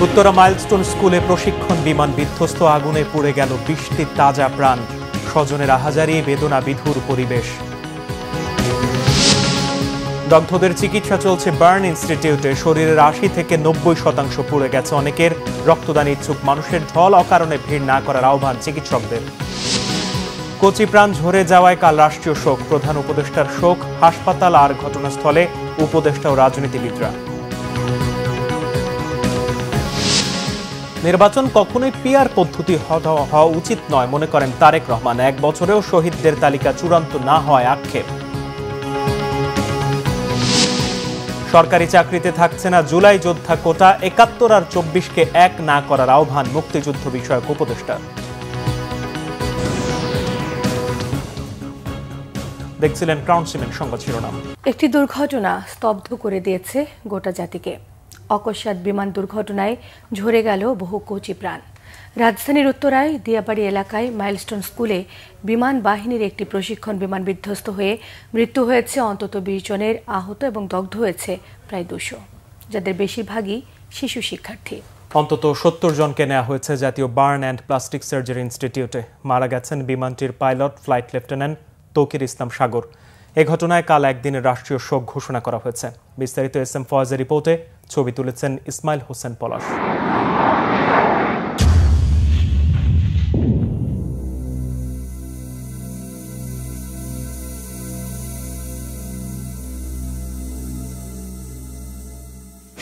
Uttara milestone স্কুলে প্রশিক্ষণ বিমান বিধ্বস্ত, আগুনে পুড়ে গেল 20টি তাজা প্রাণ। স্বজনের আহাজারি, বেদনা বিধুর পরিবেশ। দগ্ধদের চিকিৎসা চলছে বার্ন ইনস্টিটিউটে। শরীরের 80 থেকে 90% পুড়ে গেছে অনেকের। রক্তদান ইচ্ছুক মানুষের ঢল, অকারণে ভিড় না করার আহ্বান চিকিৎসকদের। কচি প্রাণ ঝরে যাওয়ায় কাল রাষ্ট্রীয় শোক। প্রধান উপদেষ্টার শোক, হাসপাতাল আর ঘটনাস্থলে উপদেষ্টা ও রাজনীতিবিদরা। নির্বাচন কখনোই পিআর পদ্ধতি হওয়া উচিত নয় মনে করেন তারেক রহমান। 1 বছরেও শহীদদের তালিকা চূড়ান্ত না হয় আক্ষেপ। সরকারি চাকরিতে থাকছে না জুলাই যোদ্ধা কোটা। 71 আর 24কে এক না করার আহ্বান মুক্তিযুদ্ধ বিষয়ক উপদেষ্টার। দেখছিলেন ক্রাউন সিমেন্ট সংবাদ শিরোনাম। একটি দুর্ঘটনা স্তব্ধ করে দিয়েছে গোটা জাতিকে। অকস্মাৎ বিমান দুর্ঘটনায় ঝরে গেল বহু কচি প্রাণ। রাজধানীর উত্তরায় দিয়াবাড়ি এলাকায় মাইলস্টোন স্কুলে বিমান বাহিনীর একটি প্রশিক্ষণ বিমান বিধ্বস্ত হয়ে মৃত্যু হয়েছে অন্তত 20 জনের, আহত এবং দগ্ধ হয়েছে প্রায় 200, যাদের বেশিরভাগই শিশু শিক্ষার্থী। অন্তত 70 জনকে নেওয়া হয়েছে জাতীয় বার্ন অ্যান্ড প্লাস্টিক সার্জারি ইনস্টিটিউটে। মারা গেছেন বিমানটির pilot flight lieutenant Tawkir Islam সাগর। এ ঘটনায় কাল একদিনের রাষ্ট্রীয় শোক ঘোষণা করা হয়েছে। বিস্তারিত এস এম ফয়েজের রিপোর্টে। ছবি তুলেছেন ইসমাইল হোসেন পলাশ।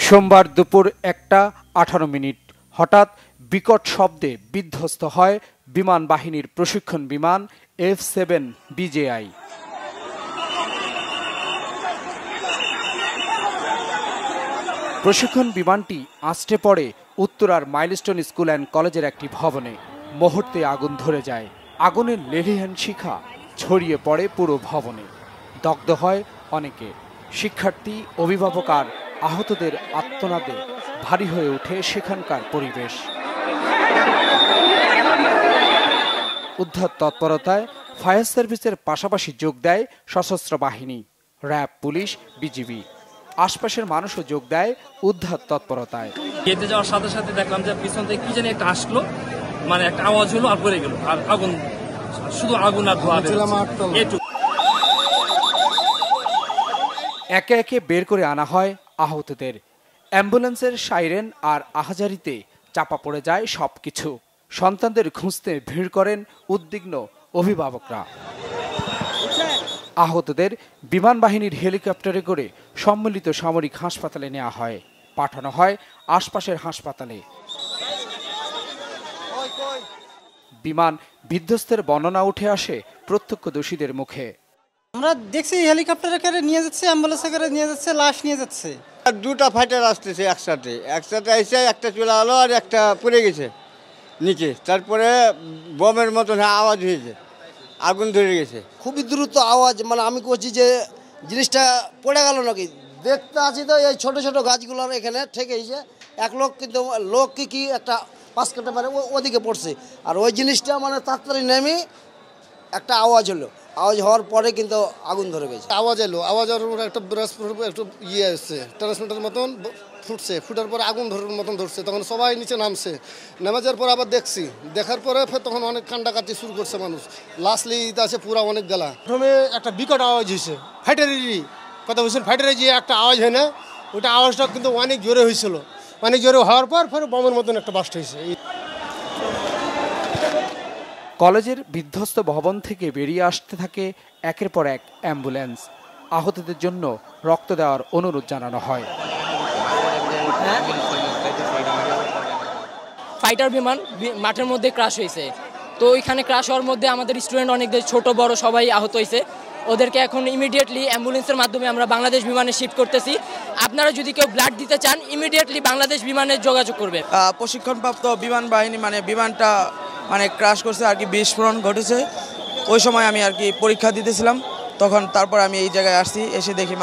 সোমবার দুপুর 1:18 হঠাৎ বিকট শব্দে বিধ্বস্ত হয় বিমান বাহিনীর প্রশিক্ষণ বিমান F-7 BJI। প্রশিক্ষণ বিমানটি আছড়ে পড়ে উত্তরার মাইলস্টোন স্কুল অ্যান্ড কলেজের একটি ভবনে। মুহূর্তে আগুন ধরে যায়। আগুনের লেলিহান শিখা ছড়িয়ে পড়ে পুরো ভবনে। দগ্ধ হয় অনেকে। শিক্ষার্থী, অভিভাবক আর আহতদের আর্তনাদে ভারী হয়ে ওঠে সেখানকার পরিবেশ। উদ্ধার তৎপরতায় ফায়ার সার্ভিসের পাশাপাশি যোগ দেয় সশস্ত্র বাহিনী, র্যাব, পুলিশ, বিজিবি। আশপাশের মানুষও যোগ দেয় উদ্ধার তৎপরতায়। গেটে যাওয়ার সাথে সাথে দেখলাম যে পিছন থেকে কি জানি একটা আসলো, মানে একটা আওয়াজ হলো আর পড়ে গেল, আর আগুন, শুধু আগুন আর ধোঁয়া। একে একে বের করে আনা হয় আহতদের। অ্যাম্বুলেন্সের সাইরেন আর আহাজারিতে চাপা পড়ে যায় সবকিছু। সন্তানদের খুঁজতে ভিড় করেন উদ্বিগ্ন অভিভাবকরা। আহতদের বিমান বাহিনীর হেলিকপ্টারে করে সম্মিলিত সামরিক হাসপাতালে নেওয়া হয়, পাঠানো হয় আশপাশের হাসপাতালে। বিমান বিধ্বস্তের বর্ণনা উঠে আসে প্রত্যক্ষদর্শীদের মুখে। আমরা দেখছি হেলিকপ্টারে করে নিয়ে যাচ্ছে, অ্যাম্বুলেন্সে করে নিয়ে যাচ্ছে, লাশ নিয়ে যাচ্ছে। আর 2টা ফাইটার আসতেছে একসাথে এসে একটা চলে আলো আর একটা পড়ে গেছে নিচে। তারপরে বোমের মতন আওয়াজ হয়েছে, আগুন ধরে গেছে। খুবই দ্রুত আওয়াজ, মানে আমি করছি যে জিনিসটা পড়ে গেল নাকি। দেখতে আছি তো এই ছোট ছোট গাছগুলোর এখানে ঠেকেছে। এক লোক কিন্তু লোক কি একটা পাস করতে পারে, ওদিকে পড়ছে। আর ওই জিনিসটা মানে তাড়াতাড়ি নেমে একটা আওয়াজ হলো। আওয়াজ হওয়ার পরে কিন্তু আগুন ধরে গেছে। আওয়াজ এলো, আওয়াজের একটা একটু ইয়ে এসছে, ট্রান্সমিটার মতন ফুটছে, ফুটার পরে আগুন ধরার মতন ধরছে। তখন সবাই নিচে নামছে। নেমে যাওয়ার পর আবার দেখছি, দেখার পরে তখন অনেক কান্ডাকাটি শুরু করছে মানুষ। লাস্টলি আছে পুরা অনেক গেলা। প্রথমে একটা বিকট আওয়াজ হয়েছে, ফাইটারেরই কথা বলছেন। ফাইটারে যে একটা আওয়াজ হয় না, ওটা আওয়াজটা কিন্তু অনেক জোরে হয়েছিল। অনেক জোরে হওয়ার পর বোমের মতন একটা বাস্ট হয়েছে। কলেজের বিধ্বস্ত ভবন থেকে বেরিয়ে আসতে থাকে একের পর এক অ্যাম্বুলেন্স। আহতদের জন্য রক্ত দেওয়ার অনুরোধ জানানো হয়। ফাইটার বিমান মাঠের মধ্যে ক্রাশ হয়েছে, তো ওইখানে ক্রাশ হওয়ার মধ্যে আমাদের স্টুডেন্ট অনেকদের, ছোট বড় সবাই আহত হয়েছে। ওদেরকে এখন ইমিডিয়েটলি অ্যাম্বুলেন্সের মাধ্যমে আমরা বাংলাদেশ বিমানে শিফট করতেছি। আপনারা যদি কেউ ব্লাড দিতে চান, ইমিডিয়েটলি বাংলাদেশ বিমানে যোগাযোগ করবে। প্রশিক্ষণপ্রাপ্ত বিমান বাহিনী বিমানটা ক্রাশ করছে আর কি, বিস্ফোরণ ঘটেছে। ওই সময় আমি আর কি পরীক্ষা দিতেছিলাম, তখন তারপর আমি এই জায়গায় আসছি। এসে দেখি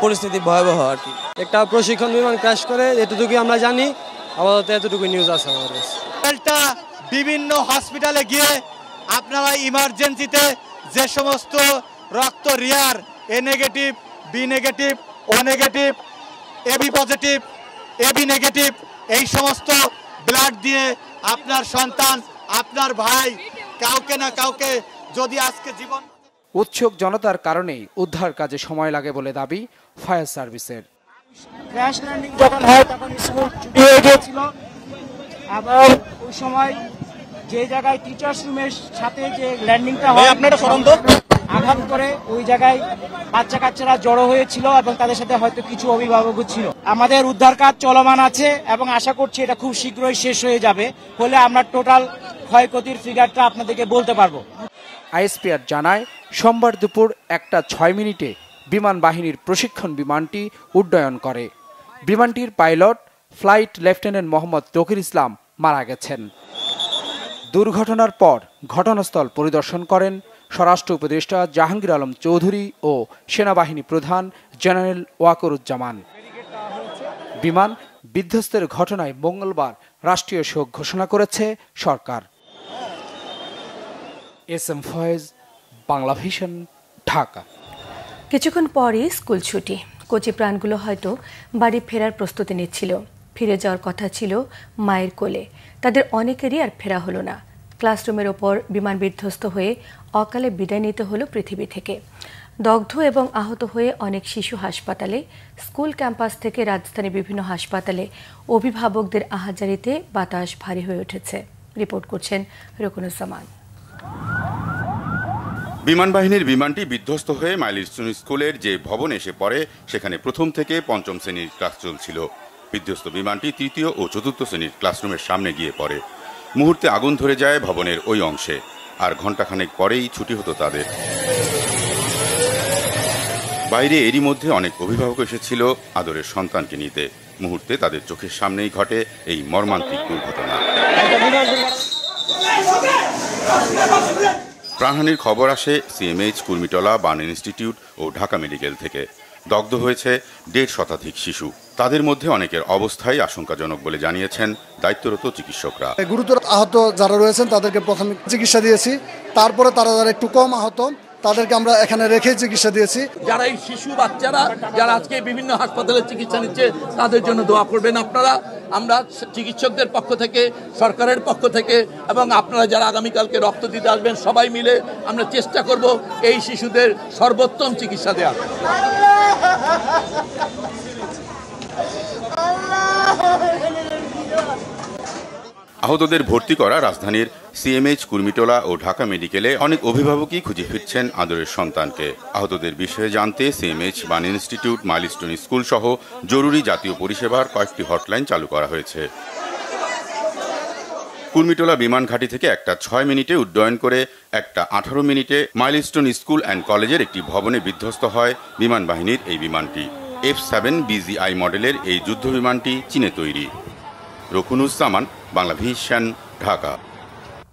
পরিস্থিতি ভয়াবহ আর কি। একটা প্রশিক্ষণ বিমান ক্রাশ করে, এতটুকু আমরা জানি। আপাতত এতটুকু নিউজ আছে আমাদের কাছে। বিভিন্ন হসপিটালে গিয়ে আপনারা ইমার্জেন্সিতে যে সমস্ত রক্ত rare, A negative, B negative, O negative, AB positive AB negative এই সমস্ত ব্লাড দিয়ে আপনার সন্তান, আপনার ভাই, কাউকে না কাউকে যদি আজকে জীবন। উৎসুক জনতার কারণেই উদ্ধার কাজে সময় লাগে বলে দাবি ফায়ার সার্ভিসের। ক্র্যাশ ল্যান্ডিং যখন হয় তখন স্কুল ছুটি হয়ে গিয়েছিল এবং ওই সময় যে জায়গায় টিচার্স রুমের সাথে যে ল্যান্ডিংটা হয় আপনারা সরন্ত আঘাত করে ওই জায়গায় বাচ্চা কাচ্চারা জড়ো হয়েছিল এবং তাদের সাথে হয়তো কিছু অভিভাবকও ছিল। আমাদের উদ্ধার কাজ চলমান আছে এবং আশা করছি এটা খুব শীঘ্রই শেষ হয়ে যাবে, ফলে আমরা টোটাল ক্ষয়ক্ষতির ফিগারটা আপনাদেরকে বলতে পারবো। আইএসপিআর জানায় সোমবার দুপুর 1:06 বিমান বাহিনীর প্রশিক্ষণ বিমানটি উড্ডয়ন করে। বিমানটির পাইলট ফ্লাইট লেফটেন্যান্ট মোহাম্মদ তকির ইসলাম মারা গেছেন। দুর্ঘটনার পর ঘটনাস্থল পরিদর্শন করেন স্বরাষ্ট্র উপদেষ্টা জাহাঙ্গীর আলম চৌধুরী ও সেনাবাহিনী প্রধান জেনারেল ওয়াকরুজ্জামান। বিমান বিধ্বস্তের ঘটনায় মঙ্গলবার রাষ্ট্রীয় শোক ঘোষণা করেছে সরকার। SM Foyez, Bangla vision, Dhaka. কিছুক্ষণ পরই স্কুল ছুটি। কচি প্রাণগুলো হয়তো বাড়ি ফেরার প্রস্তুতি নিচ্ছিল। ফিরে যাওয়ার কথা ছিল মায়ের কোলে। তাদের অনেকেরই আর ফেরা হলো না। ক্লাসরুমের ওপর বিমান বিধ্বস্ত হয়ে অকালে বিদায় নিতে হলো পৃথিবী থেকে। দগ্ধ এবং আহত হয়ে অনেক শিশু হাসপাতালে, স্কুল ক্যাম্পাস থেকে রাজধানীর বিভিন্ন হাসপাতালে অভিভাবকদের আহাজারিতে বাতাস ভারী হয়ে উঠেছে। রিপোর্ট করছেন রকুনুজ্জামান। বিমান বাহিনীর বিমানটি বিধ্বস্ত হয়ে মাইলস্টোন স্কুলের যে ভবনে এসে পড়ে সেখানে প্রথম থেকে পঞ্চম শ্রেণীর ক্লাস চলছিল। বিধ্বস্ত বিমানটি তৃতীয় ও চতুর্থ শ্রেণীর ক্লাসরুমের সামনে গিয়ে পড়ে। মুহূর্তে আগুন ধরে যায় ভবনের ওই অংশে, আর ঘণ্টাখানেক পরেই ছুটি হতো তাদের। বাইরে এরই মধ্যে অনেক অভিভাবক এসেছিল আদরের সন্তানকে নিতে। মুহূর্তে তাদের চোখের সামনেই ঘটে এই মর্মান্তিক দুর্ঘটনা। প্রাণহানির খবর আসে সিএমএইচ, কুর্মিটোলা, বার্ন ইনস্টিটিউট ও ঢাকা মেডিকেল থেকে। দগ্ধ হয়েছে 1.5 শতাধিক শিশু। তাদের মধ্যে অনেকের অবস্থাই আশঙ্কাজনক বলে জানিয়েছেন দায়িত্বরত চিকিৎসকরা। গুরুতর আহত যারা রয়েছেন তাদেরকে প্রথমে চিকিৎসা দিয়েছি, তারপরে তারা যারা একটু কম আহত তাদেরকে আমরা এখানে রেখে চিকিৎসা দিয়েছি। যারা এই শিশু বাচ্চারা যারা আজকে বিভিন্ন হাসপাতালে চিকিৎসা নিচ্ছে তাদের জন্য দোয়া করবেন আপনারা। আমরা চিকিৎসকদের পক্ষ থেকে, সরকারের পক্ষ থেকে এবং আপনারা যারা আগামীকালকে রক্ত দিতে আসবেন সবাই মিলে আমরা চেষ্টা করব এই শিশুদের সর্বোত্তম চিকিৎসা দেওয়ার। আহতদের ভর্তি করা রাজধানীর সিএমএইচ, কুর্মিটোলা ও ঢাকা মেডিকেলে অনেক অভিভাবকই খুঁজে ফিরছেন আদরের সন্তানকে। আহতদের বিষয়ে জানতে CMH, burn institute, milestone school সহ জরুরি জাতীয় পরিষেবার কয়েকটি হটলাইন চালু করা হয়েছে। কুর্মিটোলা বিমান ঘাঁটি থেকে 1:06 উড্ডয়ন করে 1:18 মাইলস্টোন স্কুল অ্যান্ড কলেজের একটি ভবনে বিধ্বস্ত হয় বিমান বাহিনীর এই বিমানটি। F7 BGI মডেলের এই যুদ্ধ বিমানটি চীনে তৈরি। রকুনুজ্জামান, বাংলা ভিশন, ঢাকা।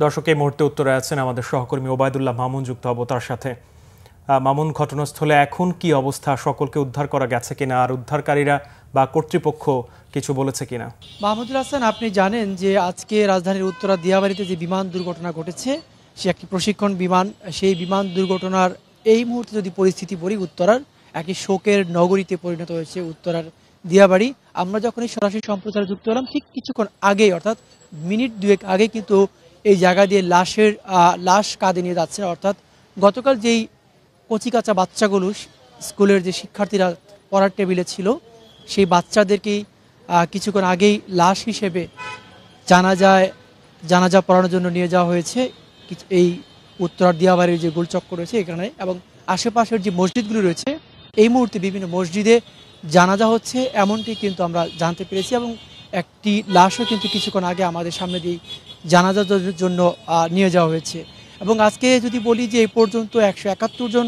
দর্শক, এই মুহূর্তে উত্তরে আছেন আমাদের সহকর্মী ওবায়দুল্লাহ মামুন, যুক্ত হব তার সাথে। মামুন, ঘটনাস্থলে এখন কি অবস্থা? সকলকে উদ্ধার করা গেছে কিনা, আর উদ্ধারকারীরা বা কর্তৃপক্ষ কিছু বলেছে কিনা? মাহমুদুল হাসান, আপনি জানেন যে আজকে রাজধানীর উত্তরা দিয়াবাড়িতে যে বিমান দুর্ঘটনা ঘটেছে সে একটি প্রশিক্ষণ বিমান। সেই বিমান দুর্ঘটনার এই মুহূর্তে যদি পরিস্থিতি বলি, উত্তরার একটি শোকের নগরীতে পরিণত হয়েছে উত্তরার দিয়াবাড়ি। আমরা যখন এই সরাসরি সম্প্রচারে যুক্ত হলাম ঠিক কিছুক্ষণ আগেই, অর্থাৎ মিনিট দুয়েক আগে কিন্তু এই জায়গা দিয়ে লাশ কাঁধে নিয়ে যাচ্ছে। অর্থাৎ গতকাল যেই কচিকাচা বাচ্চাগুলো স্কুলের যে শিক্ষার্থীরা পড়ার টেবিলে ছিল সেই বাচ্চাদেরকেই কিছুক্ষণ আগেই লাশ হিসেবে জানাজা পড়ানোর জন্য নিয়ে যাওয়া হয়েছে এই উত্তরার দিয়াবাড়ির যে গোলচক্কর রয়েছে এখানে, এবং আশেপাশের যে মসজিদগুলো রয়েছে এই মুহূর্তে বিভিন্ন মসজিদে জানাজা হচ্ছে এমনটি কিন্তু আমরা জানতে পেরেছি। এবং একটি লাশও কিন্তু কিছুক্ষণ আগে আমাদের সামনে দিয়ে জানাজার জন্য নিয়ে যাওয়া হয়েছে। এবং আজকে যদি বলি যে এই পর্যন্ত 171 জন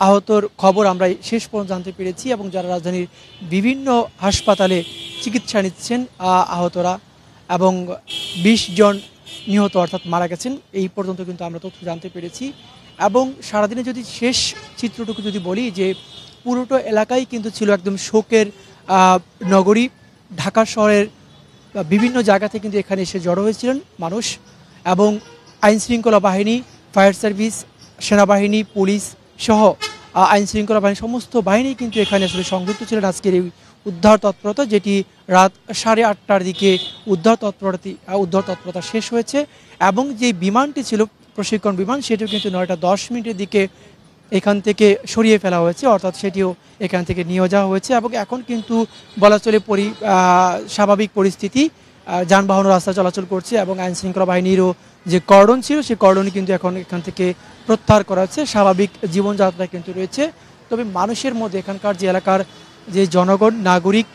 আহতর খবর আমরা শেষ পর্যন্ত জানতে পেরেছি, এবং যারা রাজধানীর বিভিন্ন হাসপাতালে চিকিৎসা নিচ্ছেন আহতরা, এবং 20 জন নিহত অর্থাৎ মারা গেছেন এই পর্যন্ত কিন্তু আমরা তথ্য জানতে পেরেছি। এবং সারাদিনে যদি শেষ চিত্রটুকু যদি বলি যে পুরোটা এলাকাই কিন্তু ছিল একদম শোকের নগরী। ঢাকা শহরের বিভিন্ন জায়গা থেকে কিন্তু এখানে এসে জড়ো হয়েছিলেন মানুষ, এবং আইনশৃঙ্খলা বাহিনী, ফায়ার সার্ভিস, সেনাবাহিনী, পুলিশ সহ আইনশৃঙ্খলা বাহিনী সমস্ত বাহিনী কিন্তু এখানে আসলে সংযুক্ত ছিলেন আজকের এই উদ্ধার তৎপরতা, যেটি রাত 8:30টার দিকে উদ্ধার তৎপরতা শেষ হয়েছে এবং যে বিমানটি ছিল প্রশিক্ষণ বিমান সেটিও কিন্তু 9:10 দিকে এখান থেকে সরিয়ে ফেলা হয়েছে, অর্থাৎ সেটিও এখান থেকে নিয়ে যাওয়া হয়েছে এবং এখন কিন্তু বলা চলে স্বাভাবিক পরিস্থিতি, যানবাহন রাস্তা চলাচল করছে এবং আইনশৃঙ্খলা বাহিনীরও যে কর্ডন ছিল সেই কর্ডনই কিন্তু এখন এখান থেকে প্রত্যাহার করা হচ্ছে, স্বাভাবিক জীবনযাত্রা কিন্তু রয়েছে। তবে মানুষের মধ্যে এখানকার যে এলাকার যে জনগণ, নাগরিক,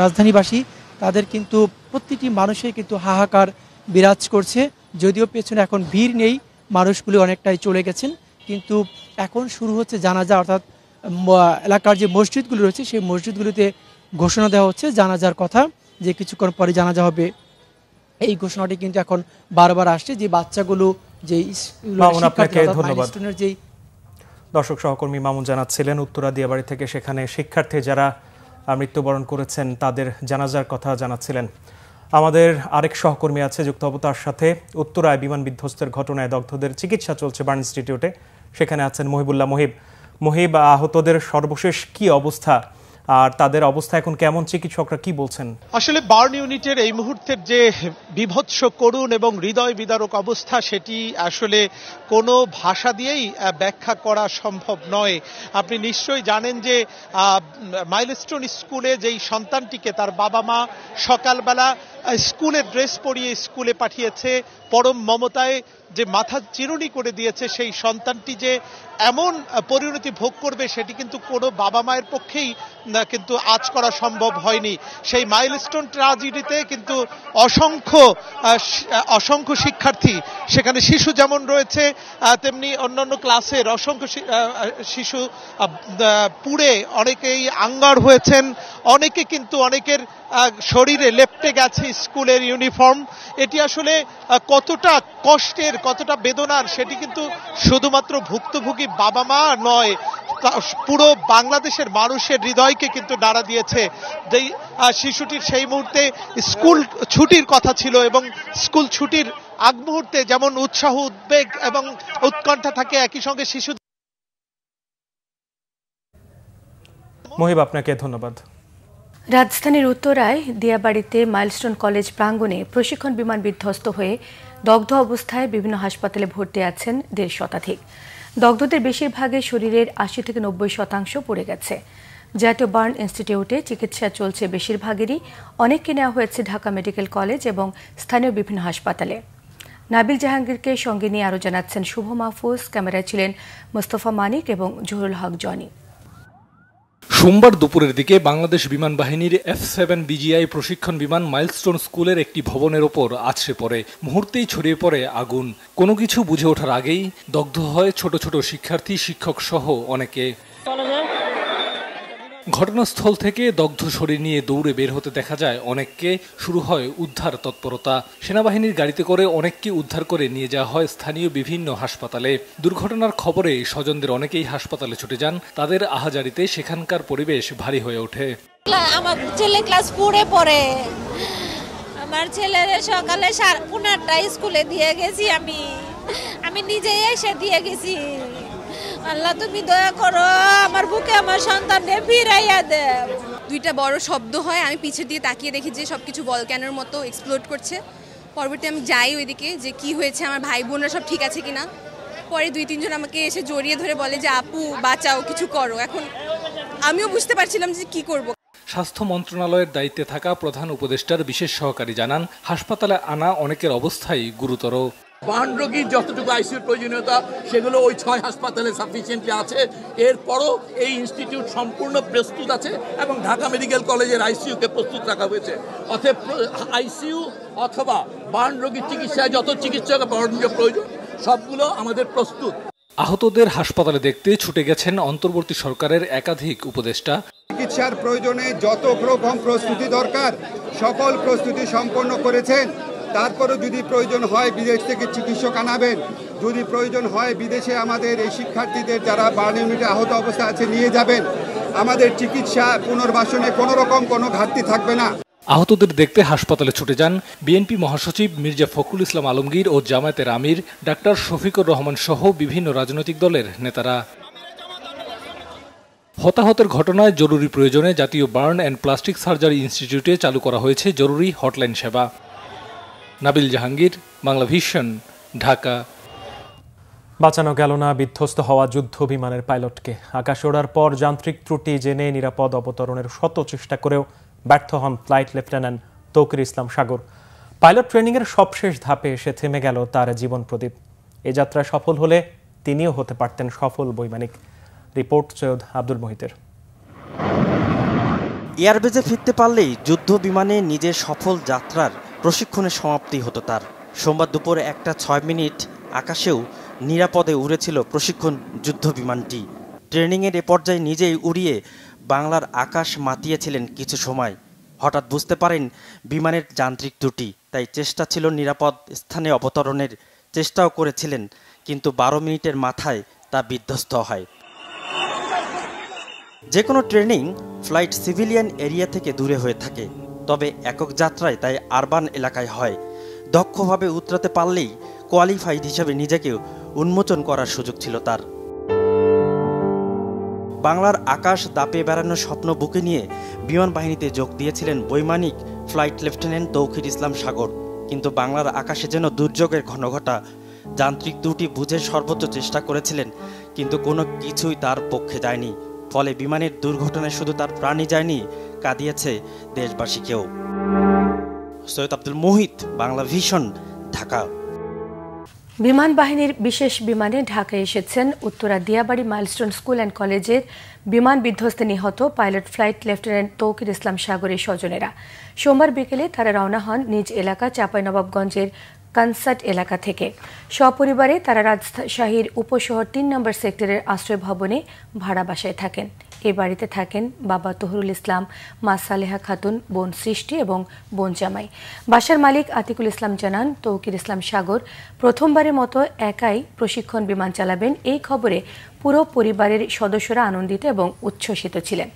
রাজধানীবাসী, তাদের কিন্তু প্রতিটি মানুষের কিন্তু হাহাকার বিরাজ করছে। যদিও পেছনে এখন ভিড় নেই, মানুষগুলি অনেকটাই চলে গেছেন, কিন্তু এখন শুরু হচ্ছে জানাজা, অর্থাৎ এলাকার যে মসজিদগুলি রয়েছে সেই মসজিদগুলিতে ঘোষণা দেওয়া হচ্ছে জানাজার কথা, যে কিছুক্ষণ পরে জানাজা হবে। এই ঘোষণাটি কিন্তু এখন বারবার আসছে যে বাচ্চাগুলো যে দর্শক সহকর্মী মামুন জানাচ্ছিলেন উত্তরা দিয়াবাড়ি থেকে, সেখানে শিক্ষার্থী যারা মৃত্যুবরণ করেছেন তাদের জানাজার কথা জানাচ্ছিলেন। আমাদের আরেক সহকর্মী আছে, যুক্ত হব তার সাথে। উত্তরায় বিমান বিধ্বস্তের ঘটনায় দগ্ধদের চিকিৎসা চলছে বার্ন ইনস্টিটিউটে, সেখানে আছেন মহিবুল্লাহ। মহিব, আহতদের সর্বশেষ কি অবস্থা আর তাদের অবস্থা এখন কেমন, চিকিৎসকরা কি বলছেন? আসলে বার্ন ইউনিটের এই মুহূর্তের যে বিভৎস, করুণ এবং হৃদয় বিদারক অবস্থা সেটি আসলে কোনো ভাষা দিয়েই ব্যাখ্যা করা সম্ভব নয়। আপনি নিশ্চয়ই জানেন যে মাইলস্টোন স্কুলে যেই সন্তানটিকে তার বাবা মা সকালবেলা স্কুলের ড্রেস পরিয়ে স্কুলে পাঠিয়েছে, পরম মমতায় যে মাথা চিরুনি করে দিয়েছে, সেই সন্তানটি যে এমন পরিণতি ভোগ করবে সেটি কিন্তু কোনো বাবা মায়ের পক্ষেই কিন্তু আজ করা সম্ভব হয়নি। সেই মাইলস্টোন ট্র্যাজেডিতে কিন্তু অসংখ্য শিক্ষার্থী, সেখানে শিশু যেমন রয়েছে তেমনি অন্যান্য ক্লাসের অসংখ্য শিশু পুড়ে অনেকেই আঙ্গার হয়েছেন, অনেকে কিন্তু অনেকের শরীরে লেপ্টে গেছে স্কুলের ইউনিফর্ম। এটি আসলে কতটা কষ্টের, কতটা বেদনার সেটি কিন্তু শুধুমাত্র ভুক্তভোগী বাবা মা নয়, পুরো বাংলাদেশের মানুষের হৃদয়কে কিন্তু নাড়া দিয়েছে। যেই শিশুটির সেই মুহূর্তে স্কুল ছুটির কথা ছিল এবং স্কুল ছুটির আগ মুহূর্তে যেমন উৎসাহ, উদ্বেগ এবং উৎকণ্ঠা থাকে, একই সঙ্গে শিশু। মহিব, আপনাকে ধন্যবাদ। রাজধানীর উত্তরায় দিয়াবাড়িতে মাইলস্টোন কলেজ প্রাঙ্গণে প্রশিক্ষণ বিমান বিধ্বস্ত হয়ে দগ্ধ অবস্থায় বিভিন্ন হাসপাতালে ভর্তি আছেন 1.5 শতাধিক। দগ্ধদের বেশিরভাগের শরীরের 80 থেকে 90% পড়ে গেছে। জাতীয় বার্ন ইনস্টিটিউটে চিকিৎসা চলছে বেশিরভাগেরই, অনেককে নেওয়া হয়েছে ঢাকা মেডিকেল কলেজ এবং স্থানীয় বিভিন্ন হাসপাতালে। নাবিল জাহাঙ্গীরকে সঙ্গে নিয়ে আরও জানাচ্ছেন শুভ মাহফুজ, ক্যামেরায় ছিলেন মোস্তফা মানিক এবং জহুরুল হক জনি। সোমবার দুপুরের দিকে বাংলাদেশ বিমান বাহিনীর F-7 BGI প্রশিক্ষণ বিমান মাইলস্টোন স্কুলের একটি ভবনের ওপর আছড়ে পড়ে, মুহূর্তেই ছড়িয়ে পড়ে আগুন। কোনো কিছু বুঝে ওঠার আগেই দগ্ধ হয় ছোট ছোট শিক্ষার্থী, শিক্ষক সহ অনেকে। ঘটনাস্থল থেকে দগ্ধ শরীর নিয়ে দৌড়ে বের হতে দেখা যায় অনেককে। শুরু হয় উদ্ধার তৎপরতা। সেনাবাহিনীর গাড়িতে করে অনেককে উদ্ধার করে নিয়ে যাওয়া হয় স্থানীয় বিভিন্ন হাসপাতালে। দুর্ঘটনার খবরে স্বজনদের অনেকেই হাসপাতালে ছুটে যান। তাদের আহাজারিতে সেখানকার পরিবেশ ভারী হয়ে ওঠে। আমার ছেলে ক্লাস 4-এ পড়ে, আমার ছেলের সকালে 5:30টায় স্কুলে দিয়ে গেছি, আমি নিজেই এসে দিয়ে গেছি। আল্লাহ তুমি দয়া করো, আমার বুকে আমার সন্তানকে ফিরাইয়া দে। দুইটা বড় শব্দ হয়, আমি পিছে দিয়ে তাকিয়ে দেখি যে সবকিছু ভলক্যানোর মতো এক্সপ্লোড করছে। পরবর্তী আমি যাই ওইদিকে যে কি হয়েছে, আমার ভাই বোনরা সব ঠিক আছে কিনা। পরে 2-3 জন আমাকে এসে জড়িয়ে ধরে বলে যে আপু বাঁচাও, কিছু করো। এখন আমিও বুঝতে পারছিলাম যে কি করব। স্বাস্থ্য মন্ত্রণালয়ের দায়িত্বে থাকা প্রধান উপদেষ্টার বিশেষ সহকারী জানান, হাসপাতালে আনা অনেকের অবস্থাই গুরুতর। বার্ন রোগীর যতটুকু আইসিইউর প্রয়োজনীয়তা সেগুলো ওই 6 হাসপাতালে সাফিসিয়েন্টলি আছে। এরপরও এই ইনস্টিটিউট সম্পূর্ণ প্রস্তুত আছে এবং ঢাকা মেডিকেল কলেজের আইসিইউকে প্রস্তুত রাখা হয়েছে। অতএব আইসিইউ অথবা বার্ন রোগীর চিকিৎসায় যত চিকিৎসক প্রয়োজন সবগুলো আমাদের প্রস্তুত। আহতদের হাসপাতালে দেখতে ছুটে গেছেন অন্তর্বর্তী সরকারের একাধিক উপদেষ্টা। চিকিৎসার প্রয়োজনে যত রকম প্রস্তুতি দরকার সকল প্রস্তুতি সম্পন্ন করেছেন। তারপরও যদি প্রয়োজন হয় বিদেশ থেকে চিকিৎসক আনাবেন, যদি প্রয়োজন হয় বিদেশে আমাদের এই শিক্ষার্থীদের যারা বার্ন ইউনিটে আহত অবস্থা আছে নিয়ে যাবেন। আমাদের চিকিৎসা পুনর্বাসনে কোনো রকম কোনো ঘাটতি থাকবে না। আহতদের দেখতে হাসপাতালে ছুটে যান বিএনপি মহাসচিব মির্জা ফখরুল ইসলাম আলমগীর ও জামায়াতের আমির ডাক্তার শফিকুর রহমান সহ বিভিন্ন রাজনৈতিক দলের নেতারা। হতাহতের ঘটনায় জরুরি প্রয়োজনে জাতীয় বার্ন অ্যান্ড প্লাস্টিক সার্জারি ইনস্টিটিউটে চালু করা হয়েছে জরুরি হটলাইন সেবা। নাবিল জাহাঙ্গীর, বাংলা ভিশন, ঢাকা। বাঁচানো গেল না বিধ্বস্ত হওয়া যুদ্ধ বিমানের পাইলটকে। আকাশে ওড়ার পর যান্ত্রিক ত্রুটি জেনে নিরাপদ অবতরণের শত চেষ্টা করেও ব্যর্থ হন ফ্লাইট লেফটেন্যান্ট তৌকির ইসলাম সাগর। পাইলট ট্রেনিংয়ের সবশেষ ধাপে এসে থেমে গেল তার জীবন প্রদীপ। এ যাত্রা সফল হলে তিনিও হতে পারতেন সফল বৈমানিক। রিপোর্ট সৈয়দ আব্দুল মুহিতের। এয়ারবেজে ফিরতে পারলেই যুদ্ধ বিমানে নিজের সফল যাত্রার প্রশিক্ষণের সমাপ্তি হতো তার। সোমবার দুপুর 1:06 আকাশেও নিরাপদে উড়েছিল প্রশিক্ষণ যুদ্ধ বিমানটি। ট্রেনিংয়ের এ পর্যায়ে নিজেই উড়িয়ে বাংলার আকাশ মাতিয়েছিলেন কিছু সময়। হঠাৎ বুঝতে পারেন বিমানের যান্ত্রিক ত্রুটি, তাই চেষ্টা ছিল নিরাপদ স্থানে অবতরণের চেষ্টাও করেছিলেন, কিন্তু 12 মিনিটের মাথায় তা বিধ্বস্ত হয়। যে কোনো ট্রেনিং ফ্লাইট সিভিলিয়ান এরিয়া থেকে দূরে হয়ে থাকে, তবে একক যাত্রায় তাই আরবান এলাকায় হয়। দক্ষভাবে উতরাতে পারলেই কোয়ালিফাইড হিসেবে নিজেকে উন্মোচন করার সুযোগ ছিল তার। বাংলার আকাশ দাপে বেড়ানোর স্বপ্ন বুকে নিয়ে বিমান বাহিনীতে যোগ দিয়েছিলেন বৈমানিক ফ্লাইট লেফটেন্যান্ট তৌকির ইসলাম সাগর। কিন্তু বাংলার আকাশে যেন দুর্যোগের ঘনঘটা। যান্ত্রিক ত্রুটি বুঝে সর্বোচ্চ চেষ্টা করেছিলেন, কিন্তু কোনো কিছুই তার পক্ষে যায়নি। ফলে বিমানের দুর্ঘটনায় শুধু তার প্রাণই যায়নি, কাঁদিয়েছে দেশবাসীকেও। সৈয়দ আব্দুল মুহিত, বাংলা ভিশন, ঢাকা। বিমান বাহিনীর বিশেষ বিমানে ঢাকায় এসেছেন Uttara Diabari milestone school and কলেজের বিমান বিধ্বস্তে নিহত পাইলট ফ্লাইট লেফটেন্যান্ট তৌকির ইসলাম সাগরের স্বজনেরা। সোমবার বিকেলে তারা রওনা হন নিজ এলাকা চাঁপাইনবাবগঞ্জের কনসার্ট এলাকা থেকে। সপরিবারে তারা রাজশাহীর উপশহর 3 নম্বর সেক্টরের আশ্রয় ভবনে ভাড়া বাসায় থাকেন। এ বাড়িতে থাকেন বাবা তহরুল ইসলাম, মা সালেহা খাতুন, বোন সৃষ্টি এবং বোন জামাই। বাসার মালিক আতিকুল ইসলাম জানান, তৌকির ইসলাম সাগর প্রথমবারের মতো একাই প্রশিক্ষণ বিমান চালাবেন। এই খবরে পুরো পরিবারের সদস্যরা আনন্দিত এবং উচ্ছ্বসিত ছিলেন।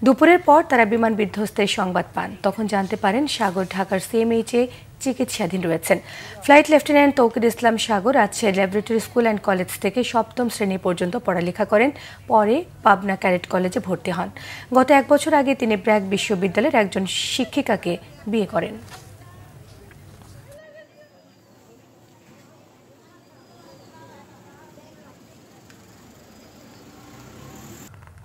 দুপুরের পর তারা বিমান বিধ্বস্তের সংবাদ পান। তখন জানতে পারেন সাগর ঢাকার সিএমএইচে চিকিৎসাধীন রয়েছেন। Flight lieutenant Tawkir Islam Sagar Rajshahi laboratory school and college থেকে 7ম শ্রেণী পর্যন্ত পড়ালেখা করেন। পরে পাবনা ক্যাডেট কলেজে ভর্তি হন। গত 1 বছর আগে তিনি ব্র্যাক বিশ্ববিদ্যালয়ের একজন শিক্ষিকাকে বিয়ে করেন।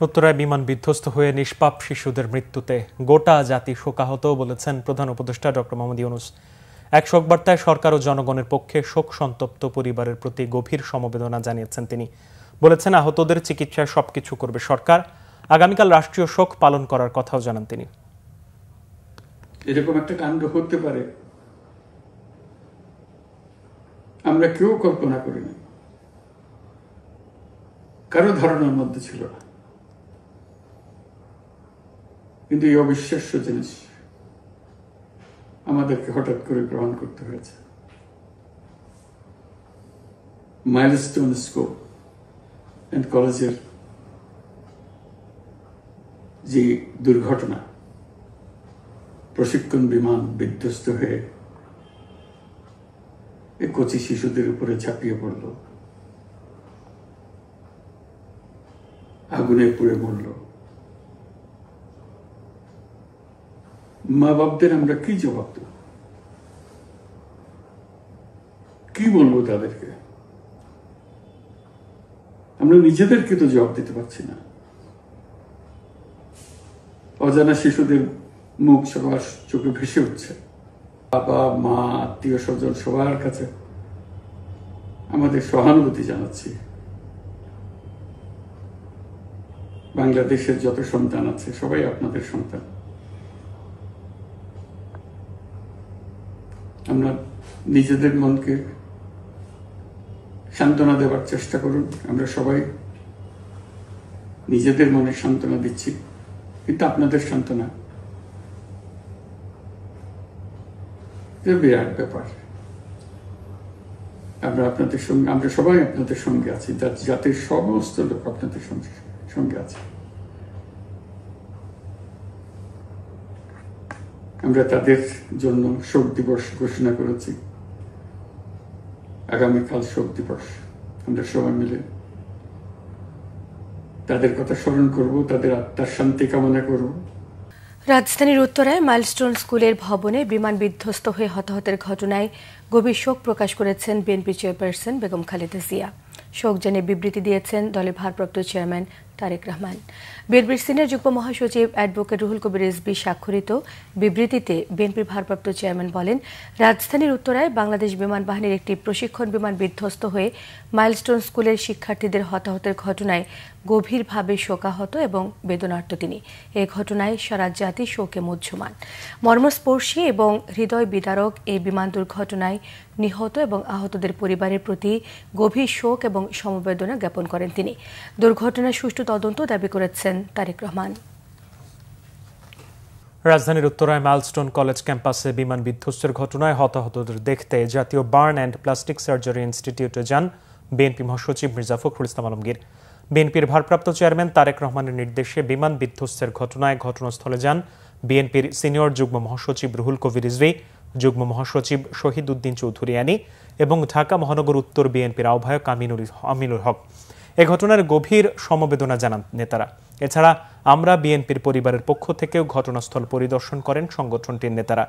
উত্তরায় বিমান বিধ্বস্ত হয়ে নিষ্পাপ শিশুদের মৃত্যুতে গোটা জাতি শোকাহত বলেছেন প্রধান উপদেষ্টা ডক্টর মোহাম্মদ ইউনূস। এক শোকবার্তায় সরকার ও জনগণের পক্ষে শোক সন্তপ্ত পরিবারের প্রতি গভীর সমবেদনা জানিয়েছেন তিনি। বলেছেন, আহতদের চিকিৎসায় সবকিছু করবে সরকার। আগামীকাল রাষ্ট্রীয় শোক পালন করার কথাও জানান তিনি। এরকম একটা কাণ্ড হতে পারে আমরা কেউ কল্পনা করিনি, কারো ধারণার মধ্যে ছিল না। কিন্তু এই অবিশ্বাস্য জিনিস আমাদেরকে হঠাৎ করে গ্রহণ করতে হয়েছে। মাইলস্টোন স্কুল অ্যান্ড কলেজের যে দুর্ঘটনা, প্রশিক্ষণ বিমান বিধ্বস্ত হয়ে এই কচি শিশুদের উপরে ঝাঁপিয়ে পড়ল, আগুনে পুড়ে মরল। মা বাপদের আমরা কি জবাব দেব? কি বলবো তাদেরকে? আমরা নিজেদেরকে তো জবাব দিতে পারছি না। অজানা শিশুদের মুখ সবার চোখে ভেসে উঠছে। বাবা মা আত্মীয় স্বজন সবার কাছে আমাদের সহানুভূতি জানাচ্ছি। বাংলাদেশের যত সন্তান আছে সবাই আপনাদের সন্তান। আমরা নিজেদের মনকে সান্ত্বনা দেওয়ার চেষ্টা করুন। আমরা সবাই নিজেদের মনে সান্ত্বনা দিচ্ছি, কিন্তু আপনাদের সান্ত্বনা বিরাট ব্যাপার। আপনাদের সঙ্গে, আমরা সবাই আপনাদের সঙ্গে আছি, জাতির সমস্ত লোক আপনাদের সঙ্গে আছে। আমরা তাদের জন্য শোক দিবস ঘোষণা করেছি। আগামীকাল শোক দিবস। আমরা সবাই মিলে তাদের কথা স্মরণ করব, তাদের আত্মার শান্তি কামনা করব। রাজধানীর উত্তরায় মাইলস্টোন স্কুলের ভবনে বিমান বিধ্বস্ত হয়ে হতাহতের ঘটনায় গভীর শোক প্রকাশ করেছেন বিএনপি চেয়ারপারসন বেগম খালেদা জিয়া। শোক জানিয়ে বিবৃতি দিয়েছেন দলের ভারপ্রাপ্ত চেয়ারম্যান তারেক রহমান। বিএনপির সিনিয়র যুগ্ম মহাসচিব অ্যাডভোকেট রুহুল কবির রিজভী স্বাক্ষরিত বিবৃতিতে বিএনপির ভারপ্রাপ্ত চেয়ারম্যান বলেন, রাজধানীর উত্তরায় বাংলাদেশ বিমান বাহিনীর একটি প্রশিক্ষণ বিমান বিধ্বস্ত হয়ে মাইলস্টোন স্কুলের শিক্ষার্থীদের হতাহতের ঘটনায় গভীরভাবে শোকাহত এবং বেদনার্ত তিনি। এই ঘটনায় সারা জাতি শোকে মুহ্যমান। মর্মস্পর্শী এবং হৃদয় বিদারক এই বিমান দুর্ঘটনায় নিহত এবং আহতদের পরিবারের প্রতি গভীর শোক এবং সমবেদনা জ্ঞাপন করেন তিনি। দুর্ঘটনার সুষ্ঠু তদন্ত দাবি করেছেন তারেক রহমান। রাজধানীর উত্তরায় মাইলস্টোন কলেজ ক্যাম্পাসে বিমান বিধ্বস্তের ঘটনায় হতাহতদের দেখতে জাতীয় বার্ন অ্যান্ড প্লাস্টিক সার্জারি ইনস্টিটিউটে যান বিএনপি মহাসচিব মির্জা ফখরুল ইসলাম আলমগীর। বিএনপির ভারপ্রাপ্ত চেয়ারম্যান তারেক রহমানের নির্দেশে বিমান বিধ্বস্তের ঘটনায় ঘটনাস্থলে যান বিএনপির সিনিয়র যুগ্ম মহাসচিব রুহুল কবির রিজভী, যুগ্ম মহাসচিব শহীদ উদ্দিন চৌধুরিয়ানী এবং ঢাকা মহানগর উত্তর বিএনপির আহ্বায়ক আমিনুল হক। এ ঘটনার গভীর সমবেদনা জানান নেতারা। এছাড়া আমরা বিএনপির পরিবারের পক্ষ থেকেও ঘটনাস্থল পরিদর্শন করেন সংগঠনটির নেতারা।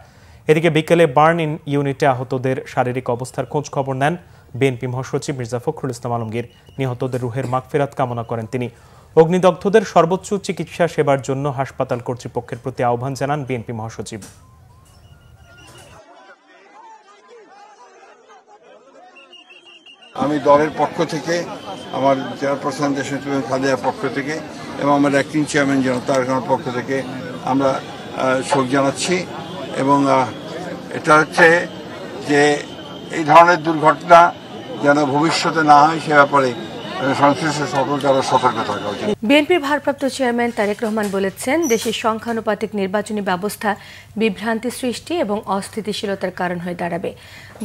এদিকে বিকেলে বার্ন ইউনিটে আহতদের শারীরিক অবস্থার খোঁজ খবর নেন বিএনপি মহাসচিব মির্জা ফখরুল ইসলাম আলমগীর। নিহতদের রুহের মাগফিরাত কামনা করেন তিনি। অগ্নিদগ্ধদের সর্বোচ্চ চিকিৎসা সেবার জন্য হাসপাতাল কর্তৃপক্ষের প্রতি আহ্বান জানান বিএনপি মহাসচিব। আমি দলের পক্ষ থেকে, আমার চেয়ারপারসন দেশনেত্রী খালেদার পক্ষ থেকে এবং আমার অ্যাক্টিং চেয়ারম্যান তারেক রহমানের পক্ষ থেকে আমরা শোক জানাচ্ছি। এবং এটা হচ্ছে যে এই ধরনের দুর্ঘটনা যেন ভবিষ্যতে না হয় সে ব্যাপারে সংশ্লিষ্ট সকলকে আরো সতর্ক থাকা উচিত। বিএনপির ভারপ্রাপ্ত চেয়ারম্যান তারেক রহমান বলেছেন, দেশের সংখ্যানুপাতিক নির্বাচনী ব্যবস্থা বিভ্রান্তি সৃষ্টি এবং অস্থিতিশীলতার কারণ হয়ে দাঁড়াবে।